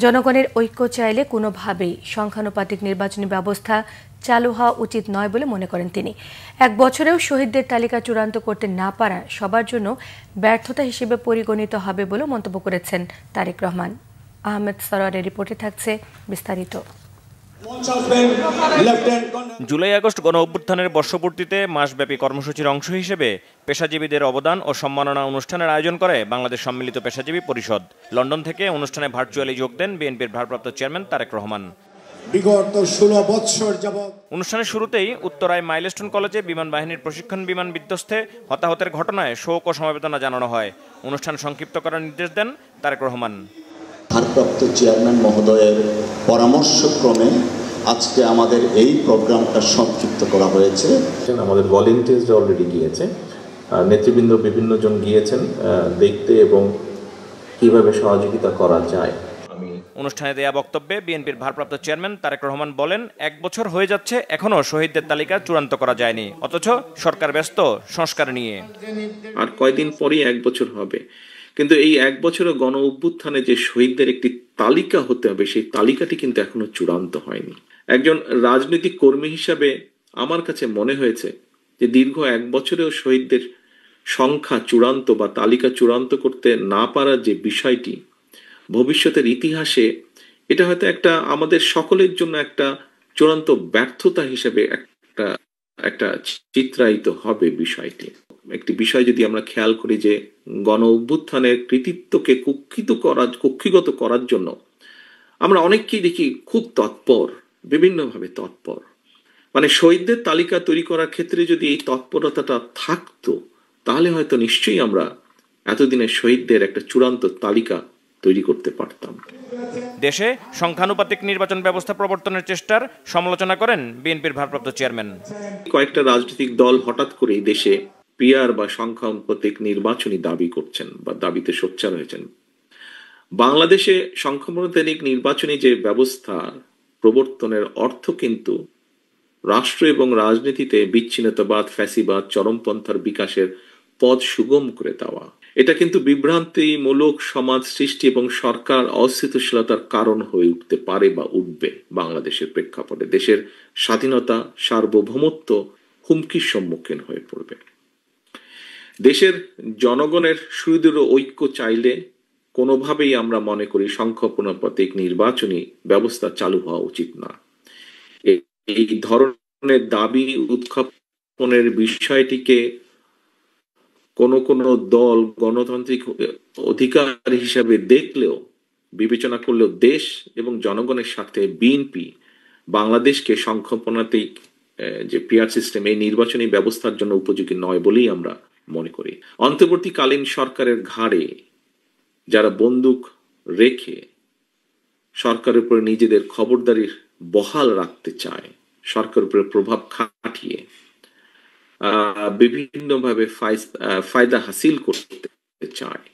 জনগণের ঐক্য চাইলে কোনোভাবেই সংখ্যানুপাতিক নির্বাচনী ব্যবস্থা চালু হওয়া উচিত নয় বলে মনে করেন তিনি। এক বছরেও শহীদদের তালিকা চূড়ান্ত করতে না পারা সবার জন্য ব্যর্থতা হিসেবে পরিগণিত হবে বলে মন্তব্য করেছেন তারেক রহমান। আহমেদ সরোয়ারের রিপোর্টে থাকছে বিস্তারিত। জুলাই আগস্ট গণ অভ্যুত্থানের বর্ষপূর্তিতে মাসব্যাপী কর্মসূচির অংশ হিসেবে পেশাজীবীদের অবদান ও সম্মাননা অনুষ্ঠানের আয়োজন করে বাংলাদেশ সম্মিলিত পেশাজীবী পরিষদ। লন্ডন থেকে অনুষ্ঠানে ভার্চুয়ালি যোগ দেন বিএনপির ভারপ্রাপ্ত চেয়ারম্যান তারেক রহমান। বিগত 16 বছর যাবত অনুষ্ঠানের শুরুতেই উত্তরায় মাইলস্টোন কলেজে বিমান বাহিনীর প্রশিক্ষণ বিমান বিধ্বস্তে হতাহতের ঘটনায় শোক ও সমবেদনা জানানো হয়। অনুষ্ঠান সংক্ষিপ্ত করার নির্দেশ দেন তারেক রহমান। ভারপ্রাপ্ত চেয়ারম্যান মহোদয়ের পরামর্শক্রমে আজকে আমাদের এই প্রোগ্রামটা সংক্ষিপ্ত করা হয়েছে। আমাদের ভলেন্টিয়ার্স অলরেডি গিয়েছে, নেতৃবৃন্দ বিভিন্ন জন গিয়েছেন দেখতে এবং কিভাবে সহযোগিতা করা যায়। অনুষ্ঠানে দেয়া বক্তব্যে বিএনপির ভারপ্রাপ্ত চেয়ারম্যান তারেক রহমান বলেন, 1 বছর হয়ে যাচ্ছে এখনো শহীদদের তালিকা চূড়ান্ত করা যায়নি, অথচ সরকার ব্যস্ত সংস্কার নিয়ে। আর কয়দিন পরেই 1 বছর হবে, কিন্তু এই 1 বছরে গণ অভ্যুত্থানে যে শহীদদের একটি তালিকা হতে হবে সেই তালিকাটি কিন্তু এখনো চূড়ান্ত হয়নি। একজন রাজনৈতিক কর্মী হিসাবে আমার কাছে মনে হয়েছে যে দীর্ঘ 1 বছরেও শহীদদের সংখ্যা চূড়ান্ত বা তালিকা চূড়ান্ত করতে না পারার যে বিষয়টি, ভবিষ্যতের ইতিহাসে এটা হয়তো একটা আমাদের সকলের জন্য একটা চূড়ান্ত ব্যর্থতা হিসেবে একটা চিত্রায়িত হবে বিষয়টি। একটি বিষয় যদি আমরা খেয়াল করি যে গণ অভ্যুত্থানের কৃতিত্বকে কক্ষিগত করার জন্য আমরা অনেককেই দেখি খুব তৎপর, বিভিন্নভাবে তৎপর। মানে শহীদদের তালিকা তৈরি করার ক্ষেত্রে যদি এই তৎপরতাটা থাকতো তাহলে হয়তো নিশ্চয়ই আমরা এতদিনের শহীদদের একটা চূড়ান্ত তালিকা তৈরি করতে পারতাম। দেশে সংখ্যানুপাতিক নির্বাচন ব্যবস্থা প্রবর্তনের চেষ্টার সমালোচনা করেন বিএনপির ভারপ্রাপ্ত চেয়ারম্যান। কয়েকটা রাজনৈতিক দল হঠাৎ করেই দেশে পিআর বা সংখ্যানুপাতিক নির্বাচনী দাবি করছেন বা দাবিতে সোচ্চার হয়েছেন। বাংলাদেশে সংখ্যানুপাতিক নির্বাচনী যে ব্যবস্থা প্রবর্তনের অর্থ কিন্তু রাষ্ট্র এবং রাজনীতিতে বিচ্ছিন্নতাবাদ, ফ্যাসিবাদ, চরমপন্থার বিকাশের পথ সুগম করে দেওয়া। এটা কিন্তু বিভ্রান্তিমূলক সমাজ সৃষ্টি এবং সরকার অস্থিতিশীলতার কারণ হয়ে উঠতে পারে বা উঠবে। বাংলাদেশের প্রেক্ষাপটে দেশের স্বাধীনতা, সার্বভৌমত্ব হুমকির সম্মুখীন হয়ে পড়বে। দেশের জনগণের সুদৃঢ় ঐক্য চাইলে কোনোভাবেই আমরা মনে করি সংখ্যানুপাতিক নির্বাচনী ব্যবস্থা চালু হওয়া উচিত না। এই ধরনের দাবি উত্থাপন পনের বিষয়টিকে কোন দল গণতান্ত্রিক অধিকার হিসাবে দেখলেও, বিবেচনা করলেও দেশ এবং জনগণের সাথে বিএনপি বাংলাদেশকে সংখ্যাপনাতিক যে পিআর সিস্টেম, এই নির্বাচনী ব্যবস্থার জন্য উপযোগী নয় বলেই আমরা মনে করি। অন্তর্বর্তীকালীন সরকারের ঘাড়ে যারা বন্দুক রেখে সরকারের উপরে নিজেদের খবরদারি বহাল রাখতে চায়, সরকারের উপরে প্রভাব খাটিয়ে বিভিন্নভাবে ফায়দা হাসিল করতে চায়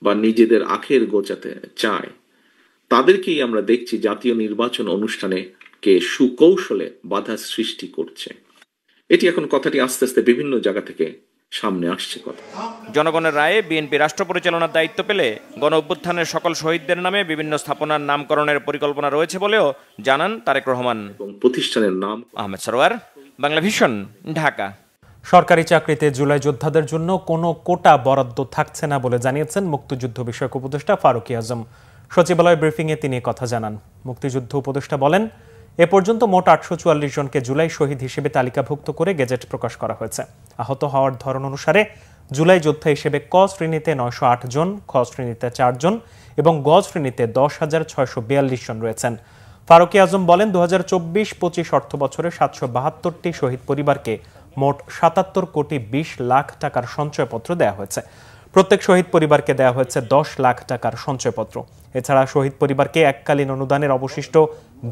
বা নিজেদের আখের গোছাতে চায়, তাদেরকেই আমরা দেখছি জাতীয় নির্বাচন অনুষ্ঠানে কে সুকৌশলে বাধা সৃষ্টি করছে। এটি এখন কথাটি আস্তে আস্তে বিভিন্ন জায়গা থেকে সামনে আসছে। কথা জনগণের রায়ে বিএনপি রাষ্ট্র পরিচালনার দায়িত্ব পেলে গণ অভ্যুত্থানের সকল শহীদদের নামে বিভিন্ন স্থাপনার নামকরণের পরিকল্পনা রয়েছে বলেও জানান তারেক রহমান। প্রতিষ্ঠানের নাম আহমেদ সরোয়ার, বাংলা ভিশন, ঢাকা। সরকারি চাকরিতে জুলাই যোদ্ধাদের জন্য কোনো কোটা বরাদ্দ থাকছে না বলে জানিয়েছেন মুক্তিযুদ্ধ বিষয়ক উপদেষ্টা ফারুক আজম। সচিবালয় ব্রিফিংয়ে তিনি কথা জানান। মুক্তিযুদ্ধ উপদেষ্টা বলেন, এ পর্যন্ত মোট 844 জনকে জুলাই শহীদ হিসেবে তালিকাভুক্ত করে গেজেট প্রকাশ করা হয়েছে। আহত হওয়ার ধরন অনুসারে জুলাই যোদ্ধা হিসেবে ক শ্রেণীতে 908 জন, খ শ্রেণীতে 4 জন এবং গ শ্রেণীতে 10,642 জন রয়েছেন। ফারুক আজম বলেন, 2024-25 অর্থ বছরে 772টি শহীদ পরিবারকে মোট 77 কোটি 20 লাখ টাকার সঞ্চয়পত্র দেওয়া হয়েছে। প্রত্যেক শহীদ পরিবারকে দেওয়া হয়েছে 10 লাখ টাকার সঞ্চয়পত্র। এছাড়া শহীদ পরিবারকে এককালীন অনুদানের অবশিষ্ট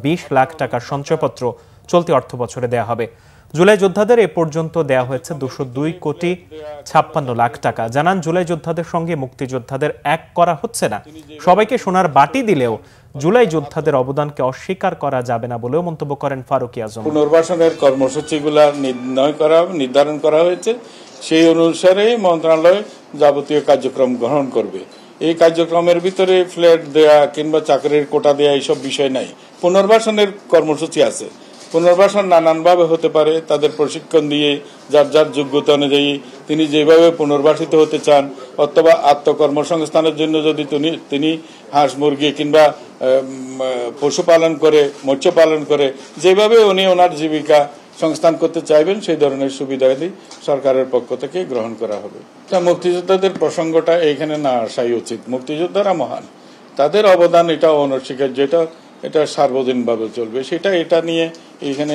20 লাখ টাকার সঞ্চয়পত্র চলতি অর্থ বছরে দেওয়া হবে। জুলাই যোদ্ধাদের এ পর্যন্ত দেওয়া হয়েছে 202 কোটি 56 লাখ টাকা। জানান, জুলাই যোদ্ধাদের সঙ্গে মুক্তিযোদ্ধাদের এক করা হচ্ছে না। সবাইকে সোনার বাটি দিলেও জুলাই যোদ্ধাদের অবদানকে অস্বীকার করা যাবে না বলেও মন্তব্য করেন ফারুক আজম। পুনর্বাসনের কর্মসূচিগুলো নির্ধারণ করা হয়েছে, সেই অনুসারে মন্ত্রণালয় যাবতীয় কার্যক্রম গ্রহণ করবে। এই কার্যক্রমের ভিতরে ফ্ল্যাট দেয়া কিংবা চাকরির কোটা দেয়া এইসব বিষয় নাই। পুনর্বাসনের কর্মসূচি আছে। পুনর্বাসন নানানভাবে হতে পারে, তাদের প্রশিক্ষণ দিয়ে যার যার যোগ্যতা অনুযায়ী তিনি যেভাবে পুনর্বাসিত হতে চান, অথবা আত্মকর্মসংস্থানের জন্য যদি তিনি হাঁস মুরগি কিংবা পশুপালন করে, মৎস্য পালন করে, যেভাবে উনি ওনার জীবিকা সংস্থান করতে চাইবেন, সেই ধরনের সুবিধাদি সরকারের পক্ষ থেকে গ্রহণ করা হবে। মুক্তিযোদ্ধাদের প্রসঙ্গটা এইখানে না আসাই উচিত। মুক্তিযোদ্ধারা মহান, তাদের অবদান এটা অনস্বীকার্য, এটা সার্বজনীনভাবে চলবে, এটা নিয়ে এইখানে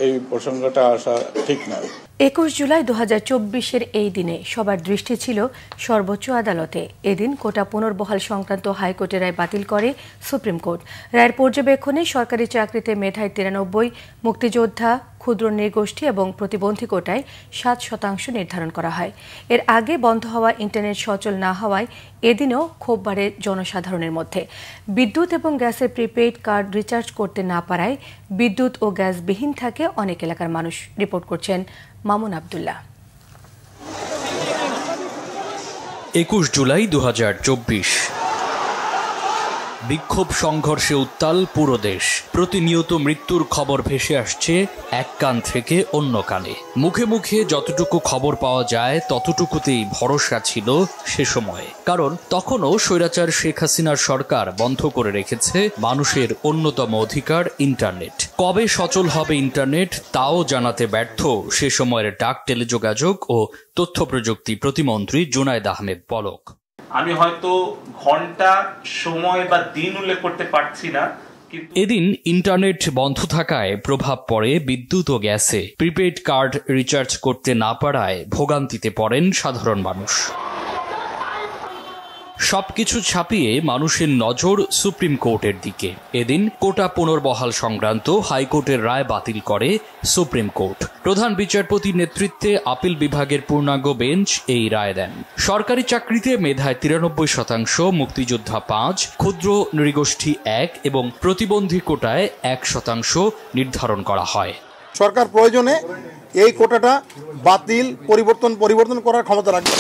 এই প্রসঙ্গটা আসা ঠিক নয়। 21 জুলাই 2024-এর এই দিনে সবার দৃষ্টি ছিল সর্বোচ্চ আদালতে। এদিন কোটা পুনর্বহাল সংক্রান্ত হাইকোর্টের রায় বাতিল করে সুপ্রিম কোর্ট। রায়ের পর্যবেক্ষণে সরকারি চাকরিতে মেধায় 93, মুক্তিযোদ্ধা, ক্ষুদ্র নৃগোষ্ঠী এবং প্রতিবন্ধী কোটায় 7% নির্ধারণ করা হয়। এর আগে বন্ধ হওয়া ইন্টারনেট সচল না হওয়ায় এদিনও ক্ষোভ বাড়ে জনসাধারণের মধ্যে। বিদ্যুৎ এবং গ্যাসের প্রিপেইড কার্ড রিচার্জ করতে না পারায় বিদ্যুৎ ও গ্যাসবিহীন থাকে অনেক এলাকার মানুষ। রিপোর্ট করছেন মামুন আব্দুল্লাহ। 21 জুলাই 2024, বিক্ষোভ সংঘর্ষে উত্তাল পুরো দেশ। প্রতিনিয়ত মৃত্যুর খবর ভেসে আসছে এক কান থেকে অন্য কানে। মুখে মুখে যতটুকু খবর পাওয়া যায় ততটুকুতেই ভরসা ছিল সে সময়ে, কারণ তখনও স্বৈরাচার শেখ হাসিনার সরকার বন্ধ করে রেখেছে মানুষের অন্যতম অধিকার ইন্টারনেট। কবে সচল হবে ইন্টারনেট তাও জানাতে ব্যর্থ সে সময়ের ডাক, টেলিযোগাযোগ ও তথ্য প্রযুক্তি প্রতিমন্ত্রী জুনায়েদ আহমেদ পলক। আমি হয়তো ঘন্টা, সময় বা দিন উল্লেখ করতে পারছি না। এদিন ইন্টারনেট বন্ধ থাকায় প্রভাব পড়ে বিদ্যুৎ ও গ্যাসে। প্রিপেইড কার্ড রিচার্জ করতে না পারায় ভোগান্তিতে পড়েন সাধারণ মানুষ। সবকিছু ছাপিয়ে মানুষের নজর সুপ্রিম কোর্টের দিকে। এদিন কোটা পুনর্বহাল সংক্রান্ত হাইকোর্টের রায় বাতিল করে সুপ্রিম কোর্ট। প্রধান বিচারপতির নেতৃত্বে আপিল বিভাগের পূর্ণাঙ্গ বেঞ্চ এই রায় দেন। সরকারি চাকরিতে মেধায় 93%, মুক্তিযোদ্ধা 5, ক্ষুদ্র নৃগোষ্ঠী 1 এবং প্রতিবন্ধী কোটায় 1% নির্ধারণ করা হয়। সরকার প্রয়োজনে এই কোটাটা বাতিল, পরিবর্তন করার ক্ষমতা রাখবে।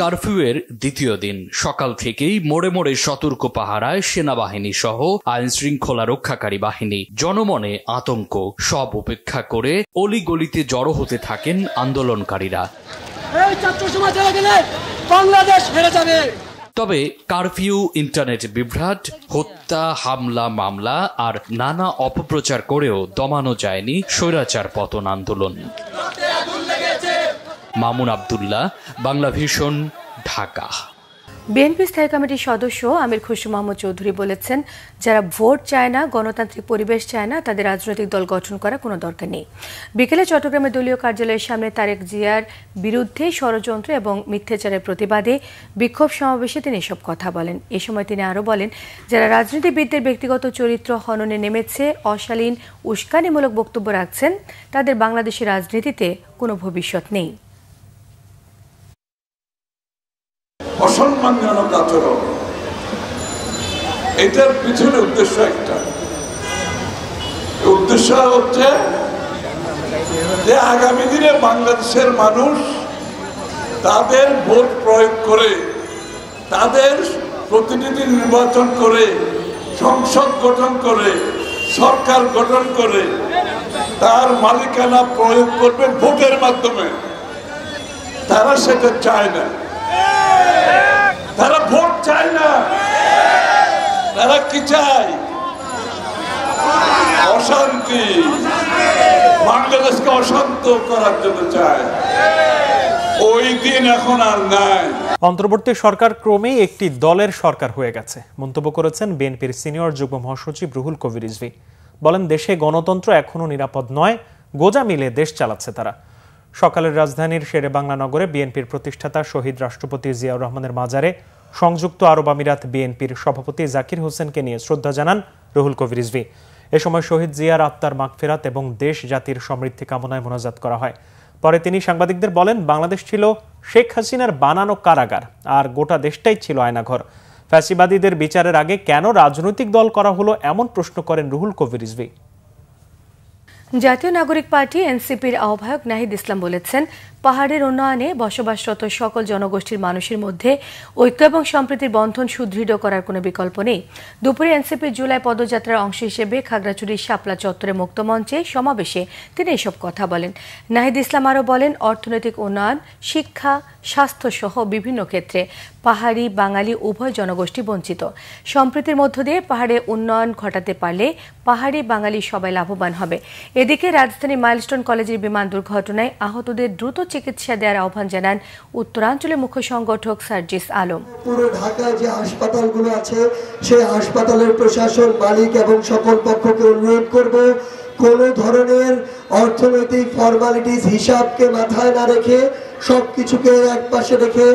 কারফিউয়ের দ্বিতীয় দিন সকাল থেকেই মোড়ে মোড়ে সতর্ক পাহারায় সেনাবাহিনী সহ আইন শৃঙ্খলা রক্ষাকারী বাহিনী। জনমনে আতঙ্ক। সব উপেক্ষা করে অলিগলিতে জড়ো হতে থাকেন আন্দোলনকারীরা। তবে কারফিউ, ইন্টারনেট বিভ্রাট, হত্যা, হামলা, মামলা আর নানা অপপ্রচার করেও দমানো যায়নি স্বৈরাচার পতন আন্দোলন। মামুন আব্দুল্লাহ, বাংলা ভিশন, ঢাকা। বিএনপি স্থায়ী কমিটির সদস্য আমির খুশরু মাহমুদ চৌধুরী বলেছেন, যারা ভোট চায় না, গণতান্ত্রিক পরিবেশ চায় না, তাদের রাজনৈতিক দল গঠন করার কোনো দরকার নেই। বিকেলে চট্টগ্রামে দলীয় কার্যালয়ের সামনে তারেক জিয়ার বিরুদ্ধে ষড়যন্ত্র এবং মিথ্যাচারের প্রতিবাদে বিক্ষোভ সমাবেশে তিনি এসব কথা বলেন। এ সময় তিনি আরও বলেন, যারা রাজনীতিবিদদের ব্যক্তিগত চরিত্র হননে নেমেছে, অশালীন উস্কানিমূলক বক্তব্য রাখছেন, তাদের বাংলাদেশের রাজনীতিতে কোনো ভবিষ্যৎ নেই। অসম্মানজনক আচরণ, এটার পিছনে উদ্দেশ্য একটা, উদ্দেশ্য হচ্ছে যে আগামী দিনে বাংলাদেশের মানুষ তাদের ভোট প্রয়োগ করে, তাদের প্রতিনিধি নির্বাচন করে, সংসদ গঠন করে, সরকার গঠন করে তার মালিকানা প্রয়োগ করবে ভোটের মাধ্যমে। তারা সেটা চায় না, তারা ভোট চায় না। তারা কি চায়? অশান্তি, বাংলাদেশকে অশান্ত করার জন্য চায়। ওই দিন এখন আর নাই। অন্তর্বর্তী সরকার ক্রমেই একটি দলের সরকার হয়ে গেছে মন্তব্য করেছেন বিএনপির সিনিয়র যুগ্ম মহাসচিব রুহুল কবির রিজভী। বলেন, দেশে গণতন্ত্র এখনো নিরাপদ নয়, গোজা মিলে দেশ চালাচ্ছে তারা। সকালের রাজধানীর শেরেবাংলা নগরে বিএনপির প্রতিষ্ঠাতা শহীদ রাষ্ট্রপতি জিয়াউর রহমানের মাজারে সংযুক্ত আরব আমিরাত বিএনপির সভাপতি জাকির হোসেনকে নিয়ে শ্রদ্ধা জানান রুহুল কবির রিজভী। এ সময় শহীদ জিয়ার আত্মার মাগফিরাত এবং দেশ জাতির সমৃদ্ধি কামনায় মোনাজাত করা হয়। পরে তিনি সাংবাদিকদের বলেন, বাংলাদেশ ছিল শেখ হাসিনার বানানো কারাগার, আর গোটা দেশটাই ছিল আয়নাঘর। ফ্যাসিবাদীদের বিচারের আগে কেন রাজনৈতিক দল করা হলো, এমন প্রশ্ন করেন রুহুল কবির রিজভী। জাতীয় নাগরিক পার্টি এনসিপির আহ্বায়ক নাহিদ ইসলাম বলেছেন, পাহাড়ের উন্নয়নে বসবাসরত সকল জনগোষ্ঠীর মানুষের মধ্যে ঐক্য এবং সম্প্রীতির বন্ধন সুদৃঢ় করার কোনো বিকল্প নেই। দুপুরে এনসিপির জুলাই পদযাত্রার অংশ হিসেবে খাগড়াছড়ির শাপলা চত্বরে মুক্তমঞ্চে সমাবেশে তিনি এসব কথা বলেন। নাহিদ ইসলাম আরও বলেন, অর্থনৈতিক উন্নয়ন, শিক্ষা, স্বাস্থ্য সহ বিভিন্ন ক্ষেত্রে পাহাড়ি বাঙালি উভয় জনগোষ্ঠী বঞ্চিত। সম্প্রীতির মধ্য দিয়ে পাহাড়ে উন্নয়ন ঘটাতে পারলে পাহাড়ি বাঙালি সবাই লাভবান হবে। এদিকে রাজধানী মাইলস্টোন কলেজের বিমান দুর্ঘটনায় আহতদের দ্রুত চিকিৎসা দেওয়ার আহ্বান জানান উত্তরাঞ্চলের মুখ্য সংগঠক সার্জিস আলম। পুরো ঢাকায় যে হাসপাতালগুলো আছে, সেই হাসপাতালের প্রশাসন, মালিক এবং সকল পক্ষকে অনুরোধ করব, কোনো ধরনের অর্থনৈতিক ফর্মালিটিস হিসাবকে মাথায় না রেখে, সবকিছুকে এক পাশে রেখে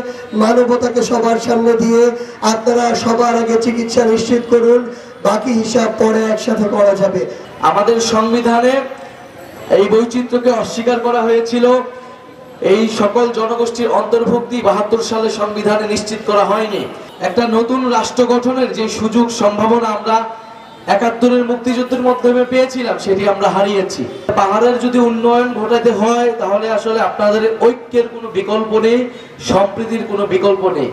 মানবতাকে সবার সামনে দিয়ে আপনারা সবার আগে চিকিৎসা নিশ্চিত করুন, বাকি হিসাব পরে একসাথে করা যাবে। আমাদের সংবিধানে এই বৈচিত্র্যকে অস্বীকার করা হয়েছিল। এই সকল জনগোষ্ঠীর অন্তর্ভুক্তি ৭২ সালে সংবিধানে নিশ্চিত করা হয়নি। একটা নতুন রাষ্ট্র গঠনের যে সুযোগ সম্ভাবনা আমরা ৭১-এর মুক্তিযুদ্ধের মাধ্যমে পেয়েছিলাম, সেটি আমরা হারিয়েছি। পাহাড়ের যদি উন্নয়ন ঘটাতে হয়, তাহলে আসলে আপনাদের ঐক্যের কোনো বিকল্প নেই, সম্প্রীতির কোনো বিকল্প নেই।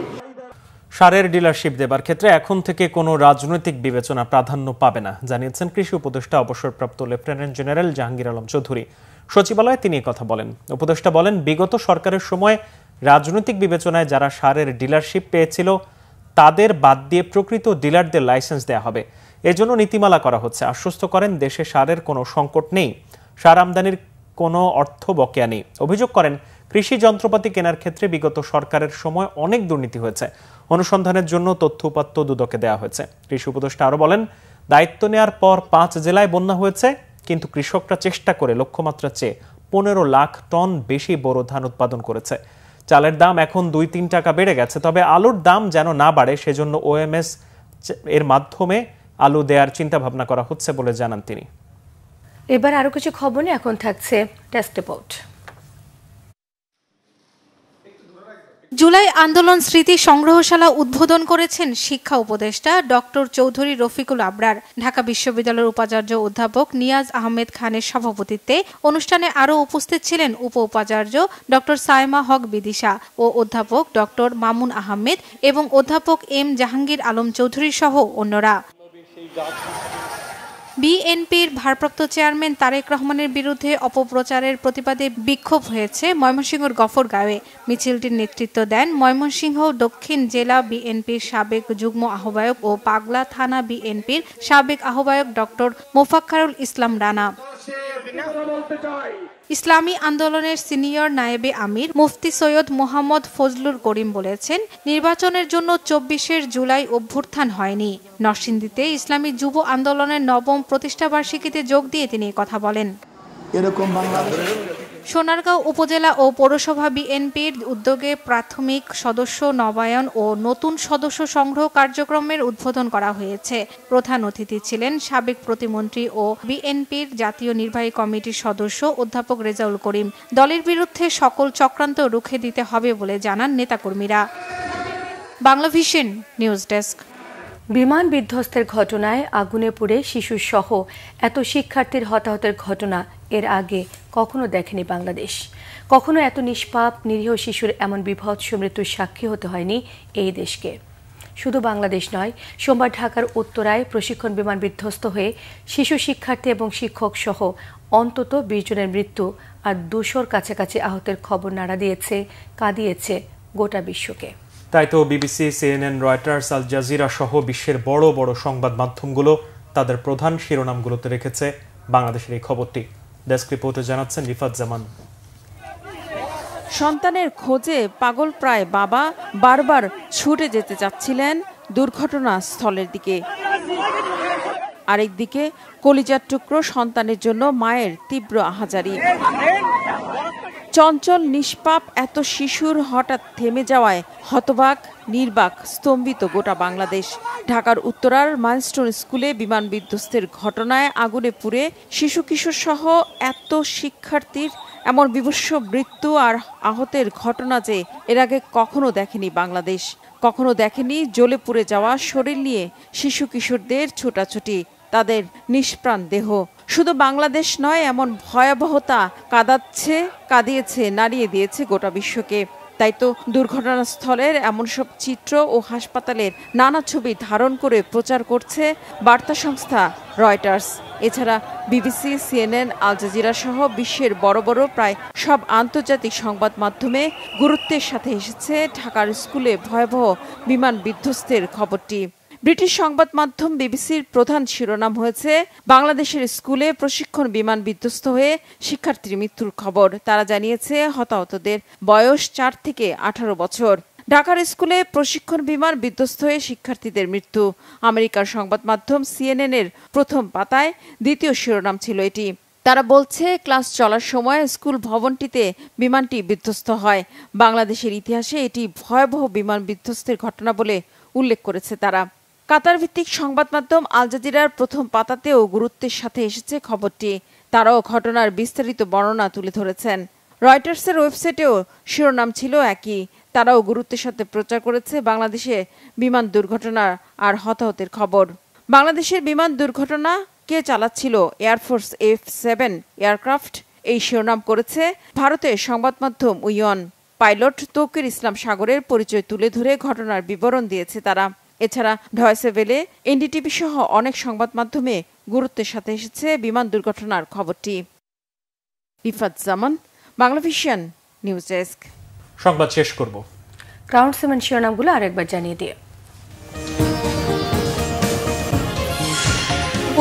সারের ডিলারশিপ দেবার ক্ষেত্রে এখন থেকে কোনো রাজনৈতিক বিবেচনা প্রাধান্য পাবে না, জানিয়েছেন কৃষি উপদেষ্টা অবসরপ্রাপ্ত লেফটেন্যান্ট জেনারেল জাহাঙ্গীর আলম চৌধুরী। সচিবালয়ে তিনি কথা বলেন। উপদেষ্টা বলেন, বিগত সরকারের সময় রাজনৈতিক বিবেচনায় যারা সারের ডিলারশিপ পেয়েছিল তাদের বাদ দিয়ে প্রকৃত ডিলারদের লাইসেন্স দেওয়া হবে, এজন্য নীতিমালা করা হচ্ছে। আশ্বস্ত করেন, দেশে সারের কোনো সংকট নেই, সার আমদানির কোনো অর্থ বকেয়া নেই। অভিযোগ করেন, কৃষি যন্ত্রপাতি কেনার ক্ষেত্রে বিগত সরকারের সময় অনেক দুর্নীতি হয়েছে, অনুসন্ধানের জন্য তথ্য উপাত্ত দুদকে দেওয়া হয়েছে। কৃষি উপদেষ্টা আরও বলেন, দায়িত্ব নেওয়ার পর ৫ জেলায় বন্যা হয়েছে, কিন্তু কৃষকরা চেষ্টা করে লক্ষ্যমাত্রার চেয়ে ১৫ লাখ টন বেশি বোরো ধান উৎপাদন করেছে। চালের দাম এখন ২-৩ টাকা বেড়ে গেছে, তবে আলুর দাম যেন না বাড়ে সেজন্য ওএমএস এর মাধ্যমে আলু দেওয়ার চিন্তা ভাবনা করা হচ্ছে বলে জানান তিনি। এবার আরো কিছু খবর নিয়ে এখন থাকছে টেস্ট রিপোর্ট। জুলাই আন্দোলন স্মৃতি সংগ্রহশালা উদ্বোধন করেছেন শিক্ষা উপদেষ্টা ডক্টর চৌধুরী রফিকুল আবরার। ঢাকা বিশ্ববিদ্যালয়ের উপাচার্য অধ্যাপক নিয়াজ আহমেদ খানের সভাপতিত্বে অনুষ্ঠানে আরও উপস্থিত ছিলেন উপ উপাচার্য ডক্টর সাইমা হক বিদিশা ও অধ্যাপক ডক্টর মামুন আহমেদ এবং অধ্যাপক এম জাহাঙ্গীর আলম চৌধুরী সহ অন্যরা। বিএনপির ভারপ্রাপ্ত চেয়ারম্যান তারেক রহমানের বিরুদ্ধে অপপ্রচারের প্রতিবাদে বিক্ষোভ হয়েছে ময়মনসিংহের গফরগাঁওয়ে। মিছিলটির নেতৃত্ব দেন ময়মনসিংহ দক্ষিণ জেলা বিএনপির সাবেক যুগ্ম আহ্বায়ক ও পাগলা থানা বিএনপির সাবেক আহ্বায়ক ডক্টর মোফাক্কারুল ইসলাম রানা। ইসলামী আন্দোলনের সিনিয়র নায়েবে আমির মুফতি সৈয়দ মোহাম্মদ ফজলুল করিম বলেছেন, নির্বাচনের জন্য ২৪শে জুলাই অভ্যুত্থান হয়নি। নরসিংদীতে ইসলামী যুব আন্দোলনের ৯ম প্রতিষ্ঠাবার্ষিকীতে যোগ দিয়ে তিনি কথা বলেন। এরকম বাংলাদেশ সোনারগাঁও উপজেলা ও পৌরসভা বিএনপির উদ্যোগে প্রাথমিক সদস্য নবায়ন ও নতুন সদস্য সংগ্রহ কার্যক্রমের উদ্বোধন করা হয়েছে। প্রধান অতিথি ছিলেন সাবেক প্রতিমন্ত্রী ও বিএনপির জাতীয় নির্বাহী কমিটির সদস্য অধ্যাপক রেজাউল করিম। দলের বিরুদ্ধে সকল চক্রান্ত রুখে দিতে হবে বলে জানান নেতাকর্মীরা। Banglavision news desk. বিমান বিধ্বস্তের ঘটনায় আগুনে পুড়ে শিশুসহ এত শিক্ষার্থীর হতাহতের ঘটনা এর আগে কখনো দেখেনি বাংলাদেশ। কখনো এত নিষ্পাপ নিরীহ শিশুর এমন বিভৎস মৃত্যুর সাক্ষী হতে হয়নি এই দেশকে। শুধু বাংলাদেশ নয়, সোমবার ঢাকার উত্তরায় প্রশিক্ষণ বিমান বিধ্বস্ত হয়ে শিশু শিক্ষার্থী এবং শিক্ষক সহ অন্তত ২০ জনের মৃত্যু আর ২০০-র কাছাকাছি আহতের খবর নাড়া দিয়েছে, কাঁদিয়েছে গোটা বিশ্বকে। তাই তো BBC, CNN, Reuters, Al Jazeera সহ বিশ্বের বড় বড় সংবাদ মাধ্যমগুলো তাদের প্রধান শিরোনামগুলোতে রেখেছে বাংলাদেশের এই খবরটি। ডেস্ক রিপোর্টে জানাচ্ছেন রিফাত জামান। সন্তানের খোঁজে পাগল প্রায় বাবা বারবার ছুটে যেতে চাচ্ছিলেন দুর্ঘটনাস্থলের দিকে। আরেকদিকে কলিজার টুকরো সন্তানের জন্য মায়ের তীব্র আহাজারি। চঞ্চল নিষ্পাপ এত শিশুর হঠাৎ থেমে যাওয়ায় হতবাক, নির্বাক, স্তম্ভিত গোটা বাংলাদেশ। ঢাকার উত্তরার মাইলস্টোন স্কুলে বিমান বিধ্বস্তের ঘটনায় আগুনে পুড়ে শিশু কিশোর সহ এত শিক্ষার্থীর এমন বিভৎস মৃত্যু আর আহতের ঘটনা যে এর আগে কখনো দেখেনি বাংলাদেশ। কখনো দেখেনি জ্বলে পুড়ে যাওয়া শরীর নিয়ে শিশু কিশোরদের ছোটাছুটি, তাদের নিষ্প্রাণ দেহ। শুধু বাংলাদেশ নয়, এমন ভয়াবহতা কাঁদিয়েছে, নাড়িয়ে দিয়েছে গোটা বিশ্বকে। তাই তো দুর্ঘটনাস্থলের এমন সব চিত্র ও হাসপাতালের নানা ছবি ধারণ করে প্রচার করছে বার্তা সংস্থা রয়টার্স। এছাড়া বিবিসি, সিএনএন, আল জাজিরা সহ বিশ্বের বড় বড় প্রায় সব আন্তর্জাতিক সংবাদ মাধ্যমে গুরুত্বের সাথে এসেছে ঢাকার স্কুলে ভয়াবহ বিমান বিধ্বস্তের খবরটি। ব্রিটিশ সংবাদ মাধ্যম বিবিসির প্রধান শিরোনাম হয়েছে বাংলাদেশের স্কুলে প্রশিক্ষণ বিমান বিধ্বস্ত হয়ে শিক্ষার্থীর মৃত্যুর খবর। তারা জানিয়েছে হতাহতদের বয়স ৪ থেকে ১৮ বছর। ঢাকার স্কুলে প্রশিক্ষণ বিমান বিধ্বস্ত হয়ে শিক্ষার্থীদের মৃত্যু। আমেরিকার সংবাদ মাধ্যম সিএনএন-এর প্রথম পাতায় দ্বিতীয় শিরোনাম ছিল এটি। তারা বলছে, ক্লাস চলার সময় স্কুল ভবনটিতে বিমানটি বিধ্বস্ত হয়। বাংলাদেশের ইতিহাসে এটি ভয়াবহ বিমান বিধ্বস্তের ঘটনা বলে উল্লেখ করেছে তারা। কাতার ভিত্তিক সংবাদ মাধ্যম আল জাজিরার প্রথম পাতাতেও গুরুত্বের সাথে এসেছে খবরটি। তারাও ঘটনার বিস্তারিত বর্ণনা তুলে ধরেছেন। রয়টার্সের ওয়েবসাইটেও শিরোনাম ছিল একই। তারাও গুরুত্বের সাথে প্রচার করেছে বাংলাদেশে বিমান দুর্ঘটনা আর হতাহতের খবর। বাংলাদেশের বিমান দুর্ঘটনা কে চালাচ্ছিল? এয়ারফোর্স F-7 এয়ারক্রাফট, এই শিরোনাম করেছে ভারতের সংবাদ মাধ্যম উইয়ন। পাইলট তৌকির ইসলাম সাগরের পরিচয় তুলে ধরে ঘটনার বিবরণ দিয়েছে তারা। এছাড়া ডয়েচে ভেলে, এনডিটিভি সহ অনেক সংবাদ মাধ্যমে গুরুত্বের সাথে এসেছে বিমান দুর্ঘটনার খবরটি। রিফাত জামান, বাংলাভিশন নিউজ ডেস্ক। সংবাদ শেষ করব। ক্রাউন সিমেন্ট শিরোনামগুলো আরেকবার জানিয়ে দিয়ে।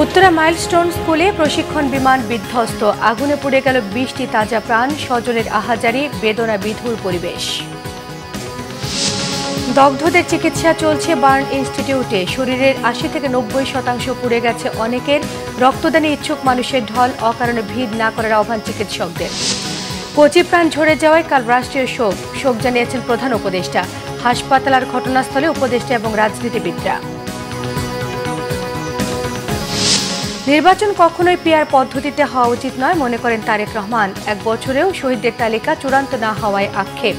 উত্তরা মাইলস্টোন স্কুলে প্রশিক্ষণ বিমান বিধ্বস্ত, আগুনে পুড়ে গেল 20টি তাজা প্রাণ, স্বজনের আহাজারি, বেদনা বিধুর পরিবেশ। দগ্ধদের চিকিৎসা চলছে বার্ন ইনস্টিটিউটে, শরীরের ৮০ থেকে ৯০% পুড়ে গেছে অনেকের, রক্তদানে ইচ্ছুক মানুষের ঢল, অকারণে ভিড় না করার আহ্বান চিকিৎসকদের। কচি প্রাণ ঝরে যাওয়ায় কাল রাষ্ট্রীয় শোক জানিয়েছেন প্রধান উপদেষ্টা। হাসপাতাল আর ঘটনাস্থলে উপদেষ্টা এবং রাজনীতিবিদরা। নির্বাচন কখনোই পিআর পদ্ধতিতে হওয়া উচিত নয় মনে করেন তারেক রহমান। 1 বছরেও শহীদদের তালিকা চূড়ান্ত না হওয়ায় আক্ষেপ।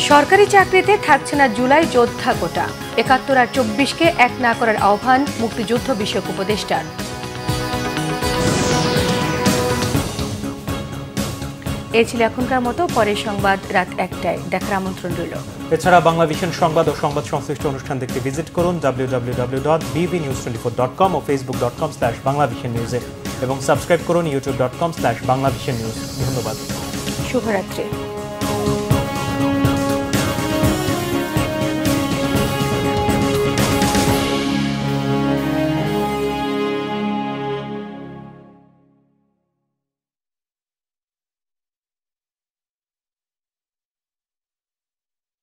সরকারি চাকরিতে থাকছে না জুলাই যোদ্ধা কোটা, ৭১ আর ২৪কে এক না করার আহ্বান মুক্তিযুদ্ধ বিষয়ক উপদেষ্টার। এই ছিল এখনকার মতো, পরের সংবাদ রাত 1টায় দেখার আমন্ত্রণ রইল। এছাড়া বাংলাভিশন সংবাদ ও সংবাদ সংশ্লিষ্ট অনুষ্ঠান দেখতে ভিজিট করুন www.bbnews24.com ও facebook.com/banglavishnnews এবং সাবস্ক্রাইব করুন youtube.com/banglavishnnews। ধন্যবাদ। শুভরাত্রি।